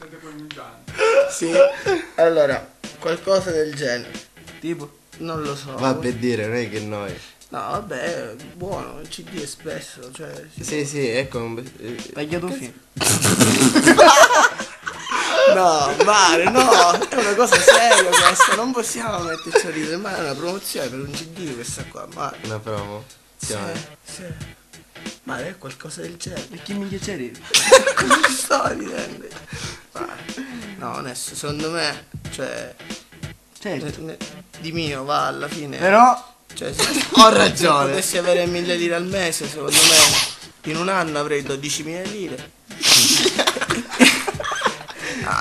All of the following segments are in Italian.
Siete pronuncianti. Sì. Allora, qualcosa del genere. Tipo? Non lo so. Va per dire, non è che noi. No, vabbè, buono, il CD è spesso, cioè... Sì, ecco. Tagliatuffi. No, Mare, no, è una cosa seria questa, non possiamo metterci a ridere, ma è una promozione per un CD questa qua, Mare. Una promozione. Sì. Mare, è qualcosa del genere. E chi mi piacerebbe? Cosa ci sto ridendo? No, onesto, secondo me, cioè... Certo. Di mio va alla fine. Però Cioè, se Ho ragione. Se potessi avere 1000 lire al mese, secondo me in un anno avrei 12.000 lire.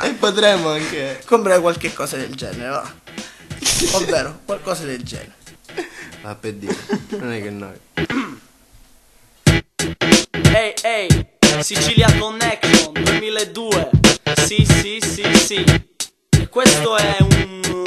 E potremmo anche. Comprare qualche cosa del genere, va. Ovvero, qualcosa del genere. Va per dire, non è che noi. Ehi, ehi, Sicilia Connection 2002. Sì. E questo è un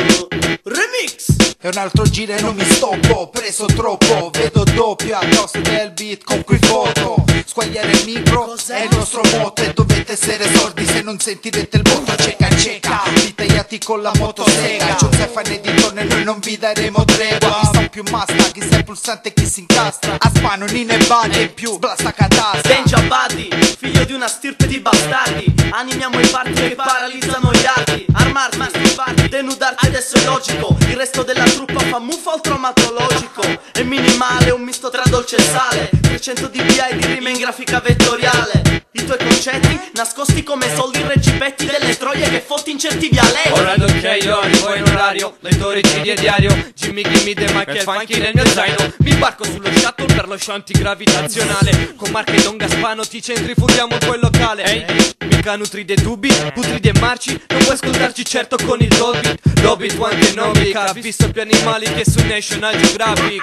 remix. È un altro giro e non mi stoppo, preso troppo, vedo doppio a causa del beat con cui foto. Squagliare il micro è il nostro motto e dovete essere sordi se non sentirete il botto cieca. Vi tagliati con la motosega, c'è un fan editor e noi non vi daremo tregua. Chi sta più masta, chi sta il pulsante e chi si incastra. A spano, nine e bade in più, blasta catasta. Denja Buddy, figlio di una stirpe di bastardi. Animiamo i parti che paralizzano gli altri. Armarti, masturbarti, denudarti adesso è logico. Il resto della truppa fa muffa al traumatologico. È minimale, un misto tra dolce e sale. 300 dpi di rime in grafica vettoriale. I tuoi concetti nascosti come soldi in reggipetti delle troie che fotti in certi vialetti. Alright, ok, io arrivo in orario, lettore CD e diario. Jimmy gimme the mic e funky nel mio zaino. Mi imbarco sullo shuttle per lo show antigravitazionale. Con Marche e Don Gaspano ti centrifughiamo in quel locale. Ehi, mica nutri dei dubbi, putri dei marci. Non puoi ascoltarci certo con il Dolby. Dobby tu anche non mica ha visto più animali che su National Geographic.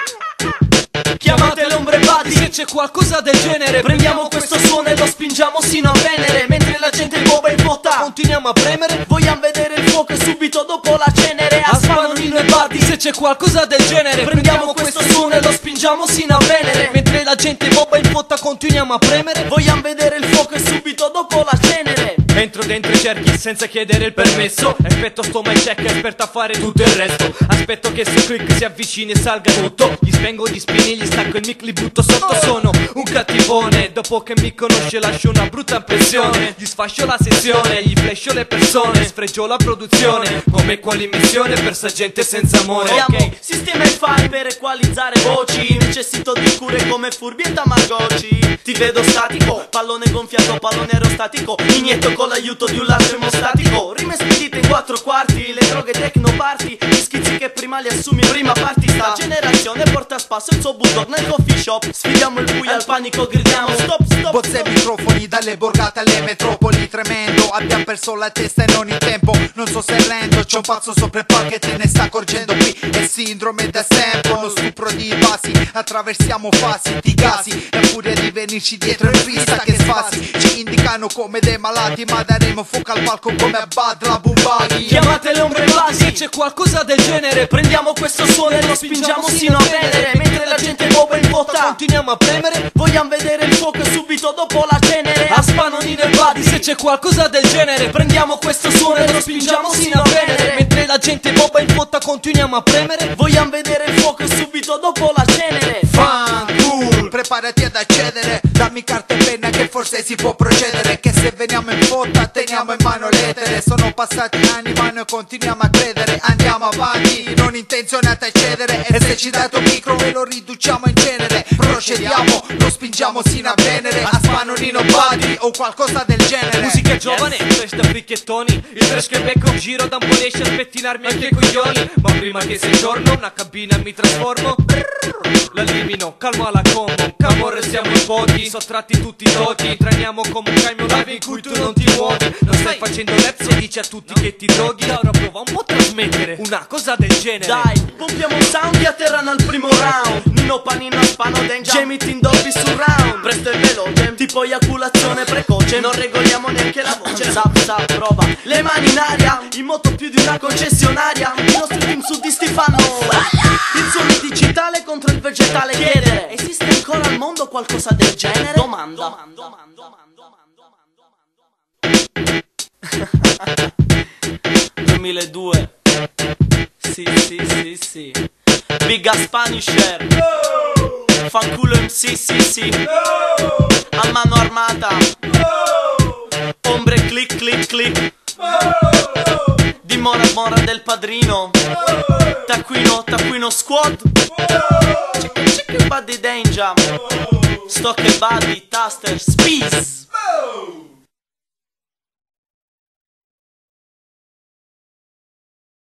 Chiamate l'ombre buddy, Se c'è qualcosa del genere, prendiamo questo suono e lo spingiamo sino a Venere. Mentre la gente boba in fotta, continuiamo a premere. vogliamo vedere il fuoco e subito dopo la cenere. A Spanolino e Buddy, Se c'è qualcosa del genere, prendiamo questo suono e lo spingiamo sino a Venere. Mentre la gente bobba in fotta continuiamo a premere. Vogliamo vedere il fuoco e subito dopo la cenere. Entro dentro i cerchi senza chiedere il permesso. Aspetto sto my check, esperto a fare tutto il resto. Aspetto che sul click si avvicini e salga tutto. Gli spengo gli spini, gli stacco il mic, li butto sotto. Sono un cattivone, dopo che mi conosce lascio una brutta impressione. Gli sfascio la sessione, gli flasho le persone. Sfregio la produzione, come quali missione per sta gente senza amore. Vogliamo sistema FI per equalizzare voci. Necessito di cure come furbi e tamagotchi. Ti vedo statico, pallone gonfiato, pallone aerostatico. Inietto con l'aiuto di un largo emostatico. Rime spedite in 4 quarti, le droghe techno party. Gli schizzi che prima li assumi, prima parti. Sta generazione porta a spasso il suo bulldog nel coffee shop. Sfidiamo il buio al panico, gridiamo stop. Bozze e microfoni dalle borgate alle metropoli, tremendo. Abbiamo perso la testa e non il tempo. Non so se rendo, c'è un pazzo sopra il palco e te ne sta accorgendo. Qui è sindrome da sempre, uno stupro di basi. Attraversiamo fasi di gasi, la furia di venirci dietro in vista che sfasi. Ci indicano come dei malati, ma daremo fuoco al palco come a Bad la Bumbaghi. Chiamate le ombre Se basi, c'è qualcosa del genere, prendiamo questo suono e lo spingiamo sino a Venere. Mentre la gente boba in fotta, continuiamo a premere. vogliamo vedere il fuoco e subito dopo la cenere. A Spanolino e Buddy, Se c'è qualcosa del genere, prendiamo questo suono e lo spingiamo sino a Venere. mentre la gente bobba in fotta continuiamo a premere. Vogliamo vedere il fuoco e subito dopo la cenere. Fancool, preparati ad accedere. Dammi carta e penna che forse si può procedere. Che se veniamo in fotta teniamo in mano lettere. Sono passati anni ma noi continuiamo a credere. Andiamo avanti, non intenzionati a cedere. E se ci date un micro e lo riduciamo in cenere. Procediamo, lo spingiamo sino a Venere. A Spanolino Buddy o qualcosa del genere. Musica giovane, trash da fricchettoni. Il trash che becco, giro da un po' riesce a spettinarmi anche i coglioni. Ma prima che sia giorno, una cabina mi trasformo. La elimino, calmo alla combo. Camorre siamo in pochi, sottratti tutti i doti. Traniamo come un camion live in cui tu non ti muovi. Non stai facendo rap se dici a tutti che ti droghi. Ora prova un po' a trasmettere una cosa del genere. Dai, pompiamo un sound che atterrano al primo round. Nino Panino, Spano, Denja, Jamie Tin Dolby surround. Presto e veloce, tipo eiaculazione precoce. Non regoliamo neanche la voce. Zap, prova, le mani in aria. In moto più di una concessionaria. I nostri team sudisti fanno il suono digitale contro il vegetale. Chiedere, esiste ancora al mondo qualcosa del genere? Domanda. 2002. Sì. Big Spanisher. Fanculo MC, sì. A mano armata. Ombre click. Dimora del padrino. Taccuino squad. Chicken body danger. Stock e body, taster, speed.